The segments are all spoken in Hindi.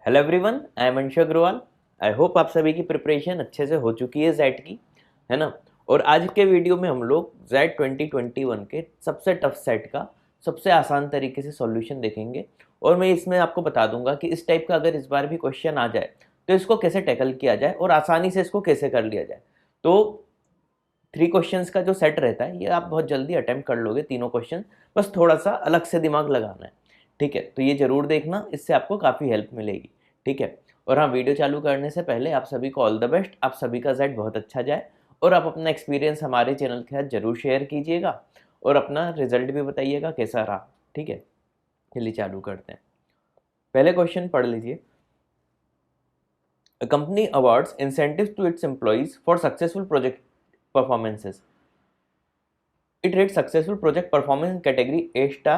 Hello everyone, I am Anshu Agrawal. I hope आप सभी की प्रिपरेशन अच्छे से हो चुकी है जेट की, है ना। और आज के वीडियो में हम लोग जेट 2021 के सबसे टफ सेट का सबसे आसान तरीके से सॉल्यूशन देखेंगे। और मैं इसमें आपको बता दूंगा कि इस टाइप का अगर इस बार भी क्वेश्चन आ जाए तो इसको कैसे टैकल किया जाए और आसानी से इसको कैसे कर लिया जाए। तो 3 क्वेश्चंस का जो सेट रहता है ये आप बहुत जल्दी अटेम्प्ट कर लोगे, तीनों क्वेश्चन। बस थोड़ा सा अलग से दिमाग लगाना है, ठीक है। तो ये जरूर देखना, इससे आपको काफ़ी हेल्प मिलेगी, ठीक है। और हाँ, वीडियो चालू करने से पहले आप सभी को ऑल द बेस्ट। आप सभी का सेट बहुत अच्छा जाए और आप अपना एक्सपीरियंस हमारे चैनल के साथ जरूर शेयर कीजिएगा और अपना रिजल्ट भी बताइएगा कैसा रहा, ठीक है। चलिए चालू करते हैं। पहले क्वेश्चन पढ़ लीजिए। A company awards incentives to its employees for successful project performances. It rates successful project performance in category A star,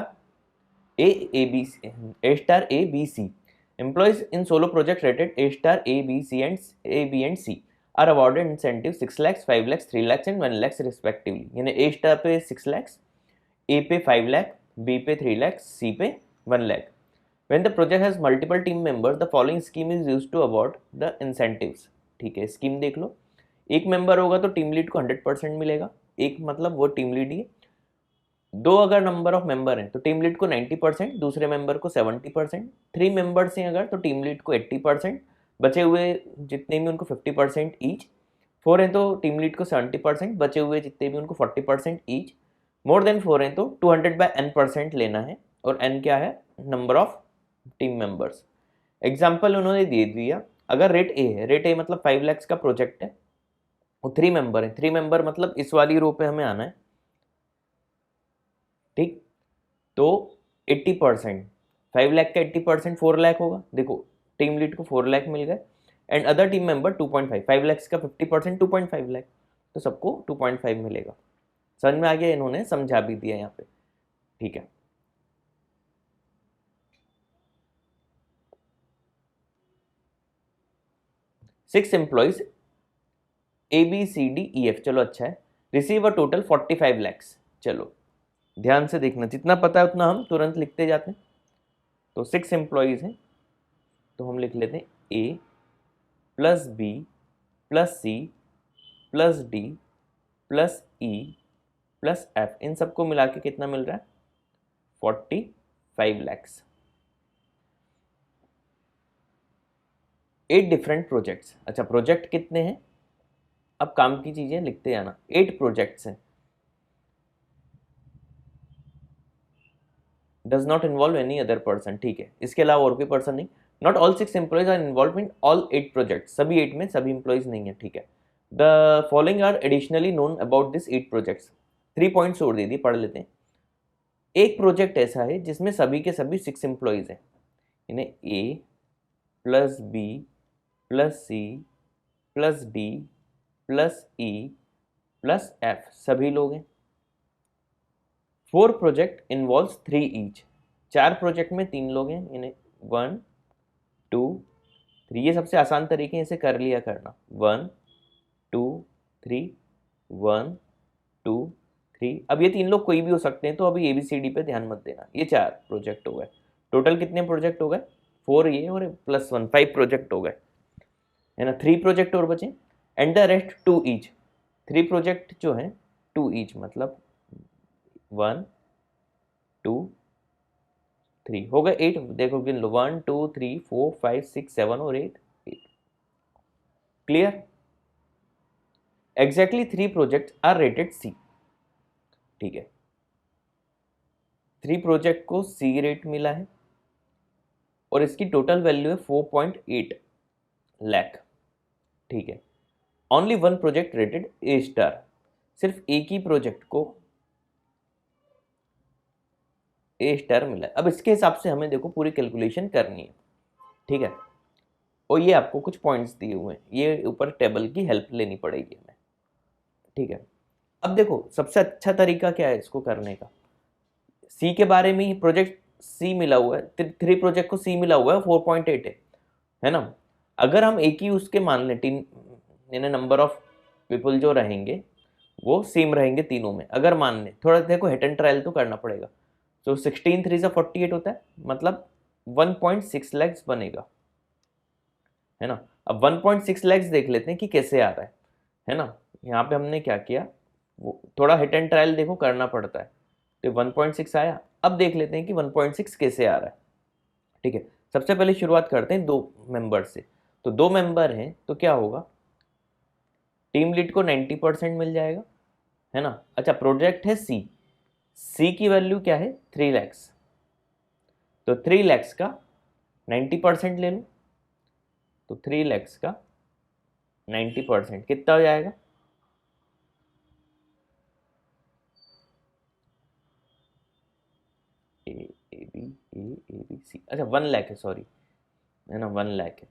A star A, B, C. Employees in solo project rated A star A, B, C and A, B and C are awarded incentives 6 lakhs, 5 lakhs, 3 lakhs and 1 lakhs respectively. यानी A star पे 6 lakhs, A पे 5 lakh, B पे 3 lakhs, C पे 1 lakh. When the project has multiple team members, the following scheme is used to award the incentives. ठीक है, स्कीम देख लो। एक मेंबर होगा तो टीम लीड को 100% मिलेगा। एक मतलब वो टीम लीड ही। दो अगर नंबर ऑफ मेंबर हैं तो टीम लीड को 90%, दूसरे मेंबर को 70%। 3 मेंबर्स हैं अगर तो टीम लीड को 80%, बचे हुए जितने भी उनको 50% ईच। 4 हैं तो टीम लीड को 70%, बचे हुए जितने भी उनको 40% ईच। मोर देन 4 हैं तो 200/n% लेना है। और n क्या है? Number of team members. Example उन्होंने दे दिया। अगर रेट ए है, रेट ए मतलब 5 lakhs का प्रोजेक्ट है और 3 मेंबर है। 3 मेंबर मतलब इस वाली रो पे हमें आना है, ठीक। तो 80%, 5 लाख का 80% 4 लाख होगा। देखो टीम लीड को 4 लाख मिल गए and other team member 2.5। 5 lakhs का 50% 2.5 लाख, तो सबको 2.5 मिलेगा। समझ में आ गया? इन्होंने समझा भी दिया यहाँ पे, ठीक है। Six employees A B C D E F, चलो अच्छा है। Receive a total 45 lakhs। चलो ध्यान से देखना, जितना पता है उतना हम तुरंत लिखते जाते हैं। तो 6 एम्प्लॉइज हैं तो हम लिख लेते हैं A plus B plus C plus D plus E plus F. इन सबको मिला के कितना मिल रहा है? 45 lakhs। 8 different projects. अच्छा, प्रोजेक्ट कितने हैं? अब काम की चीजें लिखते जाना। 8 प्रोजेक्ट्स हैं। Does not involve any other person, ठीक है, इसके अलावा और कोई पर्सन नहीं। Not all 6 employees are involve in all 8 project, सभी 8 में सभी एम्प्लॉइज नहीं है, ठीक है। The following are additionally known about this 8 projects. 3 points छोड़ दीजिए, पढ़ लेते हैं। एक प्रोजेक्ट ऐसा है जिसमें सभी के सभी 6 एम्प्लॉइज हैं, इन्हें A plus B plus C plus D plus E plus F सभी लोग हैं। 4 प्रोजेक्ट इन्वॉल्व 3 ईच। 4 प्रोजेक्ट में 3 लोग हैं, इन्हें 1 2 3। ये सबसे आसान तरीके से कर लिया करना। 1 2 3 1 2 3। अब ये 3 लोग कोई भी हो सकते हैं, तो अभी ABCD पे ध्यान मत देना। ये 4 प्रोजेक्ट हो गए। टोटल कितने प्रोजेक्ट हो गए? 4 ये और प्लस 1, 5 प्रोजेक्ट हो गए, है ना। 3 प्रोजेक्ट और बचे and the rest 2 each. 3 project जो हैं 2 ईच, मतलब 1 2 3 हो गए 8। देखो गिन लो, 1 2 3 4 5 6 7 और 8। Clear? Exactly 3 project are rated C, ठीक है। 3 प्रोजेक्ट को सी रेट मिला है और इसकी टोटल वैल्यू है 4.8 लाख, ठीक है। Only 1 project rated A star. सिर्फ एक ही प्रोजेक्ट को ए स्टार मिला है। अब इसके हिसाब से हमें देखो पूरी कैलकुलेशन करनी है, ठीक है। और ये आपको कुछ पॉइंट्स दिए हुए हैं, ये ऊपर टेबल की हेल्प लेनी पड़ेगी हमें, ठीक है। अब देखो सबसे अच्छा तरीका क्या है इसको करने का। सी के बारे में ही, प्रोजेक्ट सी मिला हुआ है, 3 प्रोजेक्ट को सी मिला हुआ है, 4.8 है ना। अगर हम एक ही उसके मान लें, यानी नंबर ऑफ पीपल जो रहेंगे वो सेम रहेंगे तीनों में। अगर मान लें, थोड़ा देखो हिट एंड ट्रायल तो करना पड़ेगा। तो 16 3 से 48 होता है, मतलब 1.6 lakhs बनेगा, है ना। अब 1.6 लैक्स देख लेते हैं कि कैसे आ रहा है ना। यहाँ पे हमने क्या किया, वो थोड़ा हिट एंड ट्रायल देखो करना पड़ता है। तो 1.6 आया, अब देख लेते हैं कि 1.6 कैसे आ रहा है। ठीक है, सबसे पहले शुरुआत करते हैं 2 मेंबर से। तो 2 मेंबर हैं तो क्या होगा, टीम लीड को 90% मिल जाएगा, है ना। अच्छा, प्रोजेक्ट है सी की वैल्यू क्या है 3 लैक्स, तो 3 लैक्स का 90% ले लो, तो 3 लैक्स का 90% कितना हो जाएगा, ए बी सी, अच्छा 1 लाख है, सॉरी, है ना, 1 लाख है।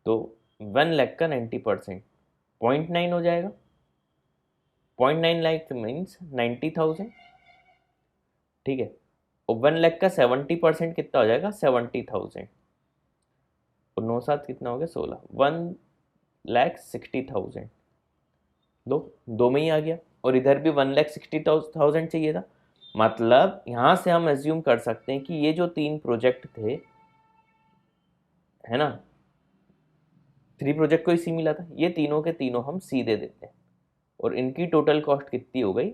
तो 1 लाख का 90% 0.9 हो जाएगा, 0.9 लाख मीन्स 90,000। ठीक है, और 1 लाख का 70% कितना हो जाएगा 70,000, और 9 7 कितना हो गया 16, 1,60,000। दो में ही आ गया, और इधर भी 1,60,000 चाहिए था। मतलब यहां से हम एज्यूम कर सकते हैं कि ये जो 3 प्रोजेक्ट थे, है ना, 3 प्रोजेक्ट को ही सी मिला था, ये तीनों के तीनों हम सी दे देते हैं, और इनकी टोटल कॉस्ट कितनी हो गई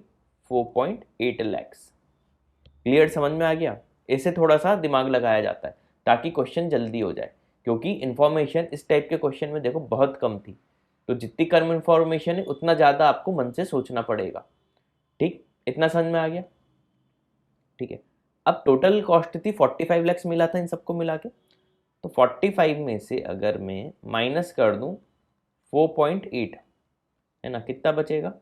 4.8 लैक्स। क्लियर, समझ में आ गया। ऐसे थोड़ा सा दिमाग लगाया जाता है ताकि क्वेश्चन जल्दी हो जाए, क्योंकि इन्फॉर्मेशन इस टाइप के क्वेश्चन में देखो बहुत कम थी, तो जितनी कम इन्फॉर्मेशन है उतना ज़्यादा आपको मन से सोचना पड़ेगा। ठीक, इतना समझ में आ गया। ठीक है, अब टोटल कॉस्ट थी 45 लैक्स मिला था इन सबको मिला के, तो 45 में से अगर मैं माइनस कर दूं 4.8, है ना, कितना बचेगा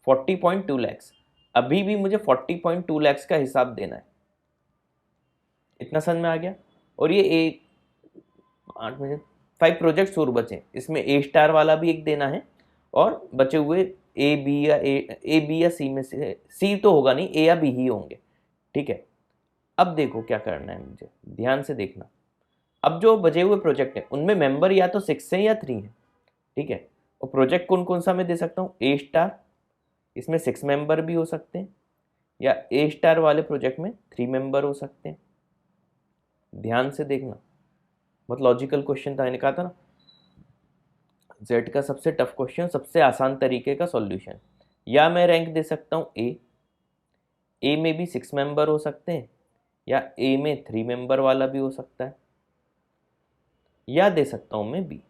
40.2 लैक्स। अभी भी मुझे 40.2 लैक्स का हिसाब देना है, इतना समझ में आ गया। और ये एक 8 में 5 प्रोजेक्ट्स और बचे, इसमें ए स्टार वाला भी एक देना है, और बचे हुए ए बी या सी में से, सी तो होगा नहीं, ए या बी ही होंगे। ठीक है, अब देखो क्या करना है मुझे, ध्यान से देखना। अब जो बचे हुए प्रोजेक्ट है उनमें मेंबर या तो 6 है या 3 है। ठीक है, और प्रोजेक्ट कौन कौन सा मैं दे सकता हूँ, ए स्टार, इसमें 6 मेंबर भी हो सकते हैं, या ए स्टार वाले प्रोजेक्ट में 3 मेंबर हो सकते हैं। ध्यान से देखना, बहुत लॉजिकल क्वेश्चन था, मैंने कहा था ना जेड का सबसे टफ क्वेश्चन, सबसे आसान तरीके का सॉल्यूशन। या मैं रैंक दे सकता हूँ ए में भी 6 मेंबर हो सकते हैं, या ए में 3 मेंबर वाला भी हो सकता है, या दे सकता हूँ मैं बी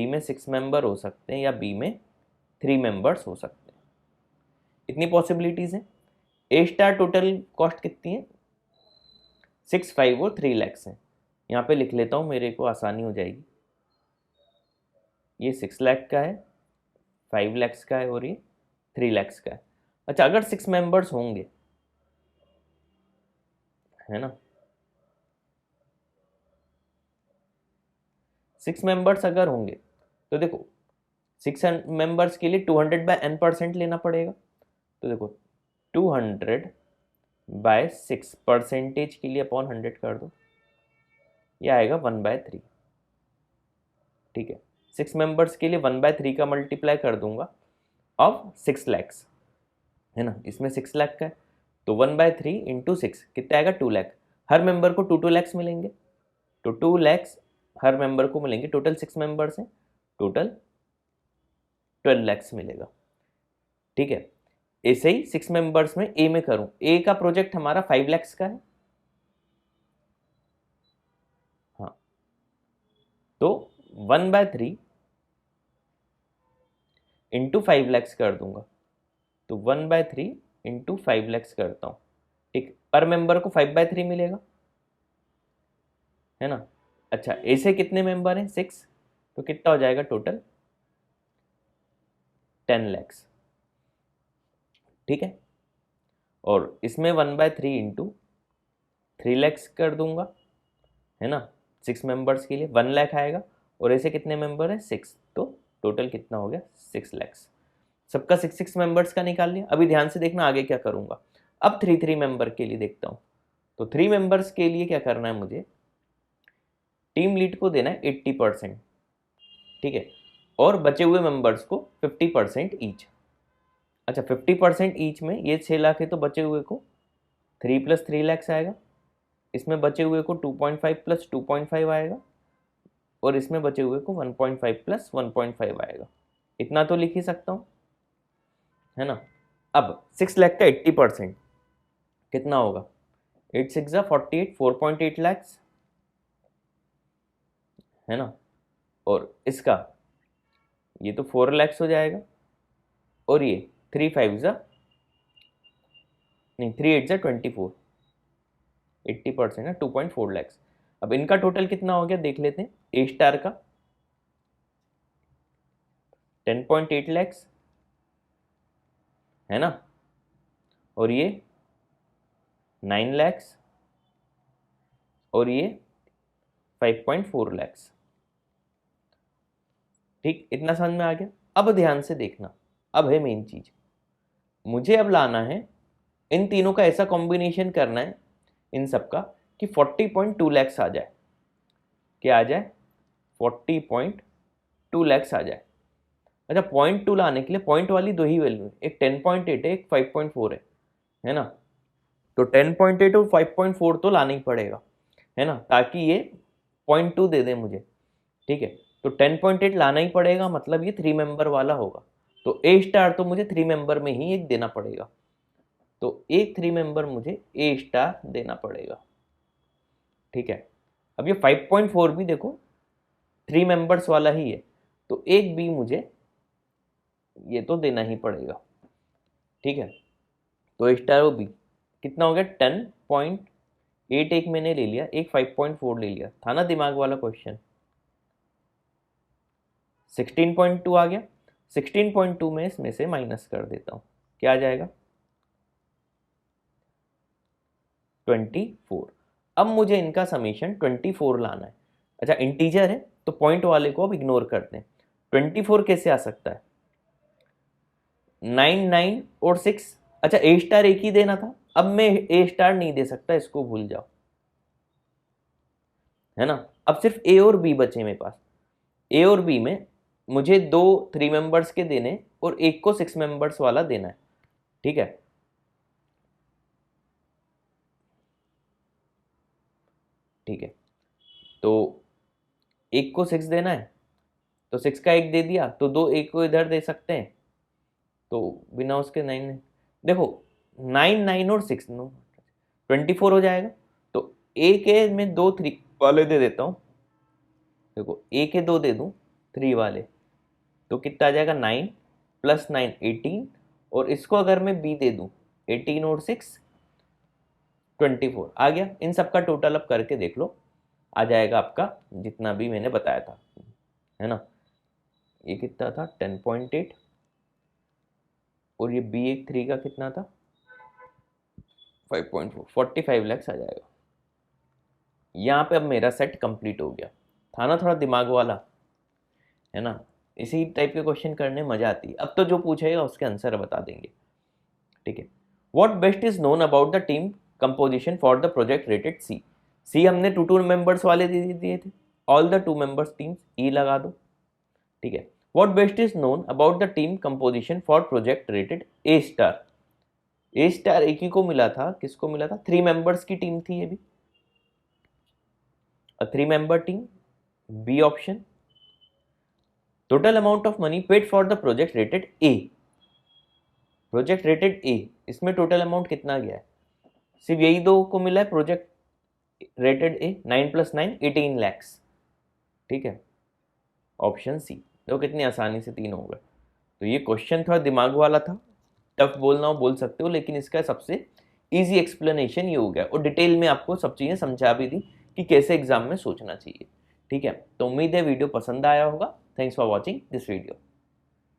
में 6 मेंबर हो सकते हैं, या बी में 3 मेंबर्स हो सकते हैं। इतनी पॉसिबिलिटीज हैं। ए स्टार टोटल कॉस्ट कितनी है 6 5 और 3 लैक्स है। यहाँ पे लिख लेता हूँ, मेरे को आसानी हो जाएगी। ये 6 लाख का है, 5 लैक्स का है, और ये 3 लैक्स का है। अच्छा, अगर 6 मेंबर्स होंगे, है ना, 6 मेंबर्स अगर होंगे तो देखो 6 मेंबर्स के लिए 200/n% लेना पड़ेगा। तो देखो 200/6 परसेंटेज के लिए अपॉन 100 कर दो, यह आएगा 1/3। ठीक है, 6 मेंबर्स के लिए 1/3 का मल्टीप्लाई कर दूंगा ऑफ 6 लैक्स, है ना, इसमें 6 लाख का है, तो 1/3 इंटू 6 कितना आएगा 2 लाख। हर मेंबर को 2 लैक्स मिलेंगे, तो 2 लैक्स हर मेंबर को मिलेंगे। टोटल 6 मेंबर्स हैं, टोटल 12 लैक्स मिलेगा। ठीक है, ऐसे ही 6 मेंबर्स में ए में करूं, ए का प्रोजेक्ट हमारा 5 लैक्स का है, हाँ, तो 1/3 इंटू 5 लैक्स कर दूंगा, तो 1/3 इंटू 5 लैक्स करता हूँ। ठीक, पर मेंबर को 5/3 मिलेगा, है ना। अच्छा, ऐसे कितने मेंबर हैं 6, तो कितना हो जाएगा टोटल 10 लैक्स। ठीक है, और इसमें 1/3 इंटू 3 लैक्स कर दूंगा, है ना, 6 मेंबर्स के लिए 1 लाख आएगा, और ऐसे कितने मेंबर है 6, तो टोटल कितना हो गया 6 लैक्स। सबका 6 मेंबर्स का निकाल लिया। अभी ध्यान से देखना आगे क्या करूंगा। अब 3 मेंबर के लिए देखता हूं, तो 3 मेंबर्स के लिए क्या करना है मुझे, टीम लीड को देना है 80%। ठीक है, और बचे हुए मेंबर्स को 50% ईच। अच्छा, 50% ईच में ये 6 लाख है, तो बचे हुए को 3 + 3 लैक्स आएगा, इसमें बचे हुए को 2.5 + 2.5 आएगा, और इसमें बचे हुए को 1.5 प्लस 1.5 आएगा, इतना तो लिख ही सकता हूँ, है ना। अब 6 लाख का 80% कितना होगा, 8 6 48, 4.8 लैक्स, है ना। और इसका ये तो 4 लैक्स हो जाएगा, और ये 3 5 नहीं 3 8 24, 80% है 2.4 लैक्स। अब इनका टोटल कितना हो गया देख लेते हैं। ए स्टार का 10.8 लैक्स, है ना, और ये 9 लैक्स, और ये 5.4 लैक्स। ठीक, इतना समझ में आ गया। अब ध्यान से देखना, अब है मेन चीज, मुझे अब लाना है इन तीनों का ऐसा कॉम्बिनेशन करना है इन सब का कि 40.2 लैक्स आ जाए। क्या आ जाए, 40.2 लैक्स आ जाए। अच्छा, 0.2 लाने के लिए पॉइंट वाली दो ही वैल्यू है, एक 10.8 है, एक 5.4 है ना। तो 10.8 और 5.4 तो लाना ही पड़ेगा, है ना, ताकि ये 0.2 दे दे मुझे। ठीक है, तो 10.8 लाना ही पड़ेगा, मतलब ये 3 मेंबर वाला होगा। तो ए स्टार तो मुझे 3 मेंबर में ही एक देना पड़ेगा, तो एक 3 मेंबर मुझे ए स्टार देना पड़ेगा। ठीक है, अब ये 5.4 भी देखो 3 मेंबर्स वाला ही है, तो एक बी मुझे ये तो देना ही पड़ेगा। ठीक है, तो ए स्टार वो बी कितना हो गया, 10.8 एक मैंने ले लिया, एक 5.4 ले लिया, था ना दिमाग वाला क्वेश्चन। 16.2 आ गया, 16.2 में इसमें से माइनस कर देता हूं, क्या आ जाएगा 24। अब मुझे इनका समीशन 24 लाना है। अच्छा, इंटीजर है तो पॉइंट वाले को अब इग्नोर करते हैं। 24 कैसे आ सकता है, 9 9 और 6। अच्छा, ए स्टार एक ही देना था, अब मैं ए स्टार नहीं दे सकता, इसको भूल जाओ, है ना। अब सिर्फ ए और बी बचे मेरे पास। ए और बी में मुझे दो 3 मेंबर्स के देने और एक को 6 मेंबर्स वाला देना है। ठीक है, ठीक है, तो एक को 6 देना है, तो 6 का एक दे दिया, तो दो एक को इधर दे सकते हैं, तो बिना उसके 9 देखो 9 9 और 6 24 हो जाएगा। तो ए के में दो 3 वाले दे देता हूँ, देखो ए के दो दे दूँ 3 वाले, तो कितना आ जाएगा 9 प्लस 9 18, और इसको अगर मैं बी दे दूँ 18 और 6 24 आ गया। इन सब का टोटल अब करके देख लो, आ जाएगा आपका जितना भी मैंने बताया था, है ना। ये कितना था 10.8, और ये बी एक 3 का कितना था 5.4, 45 लैक्स आ जाएगा। यहाँ पे अब मेरा सेट कंप्लीट हो गया, था ना थोड़ा दिमाग वाला, है ना। इसी टाइप के क्वेश्चन करने मजा आती है। अब तो जो पूछेगा उसके आंसर बता देंगे। ठीक है, what best is known about the team composition for the project rated C. C हमने 2 2 मेंबर्स वाले दे दिए थे, all the 2 members teams E लगा दो। ठीक है, what best is known about the team composition for project rated A star. A star एक ही को मिला था, किसको मिला था, 3 मेंबर्स की टीम थी ये भी, a 3 member team, B option, total amount of money paid for the project rated A, project rated A, इसमें टोटल अमाउंट कितना गया है, सिर्फ यही दो को मिला है प्रोजेक्ट रेटेड ए, 9 प्लस 9 18 लैक्स। ठीक है, ऑप्शन सी। देखो कितनी आसानी से 3 हो गए। तो ये क्वेश्चन थोड़ा दिमाग वाला था, टफ बोलना हो बोल सकते हो, लेकिन इसका सबसे इजी एक्सप्लेनेशन ये हो गया, और डिटेल में आपको सब चीज़ें समझा भी दी कि कैसे एग्जाम में सोचना चाहिए। ठीक है, तो उम्मीद है वीडियो पसंद आया होगा। Thanks for watching this video.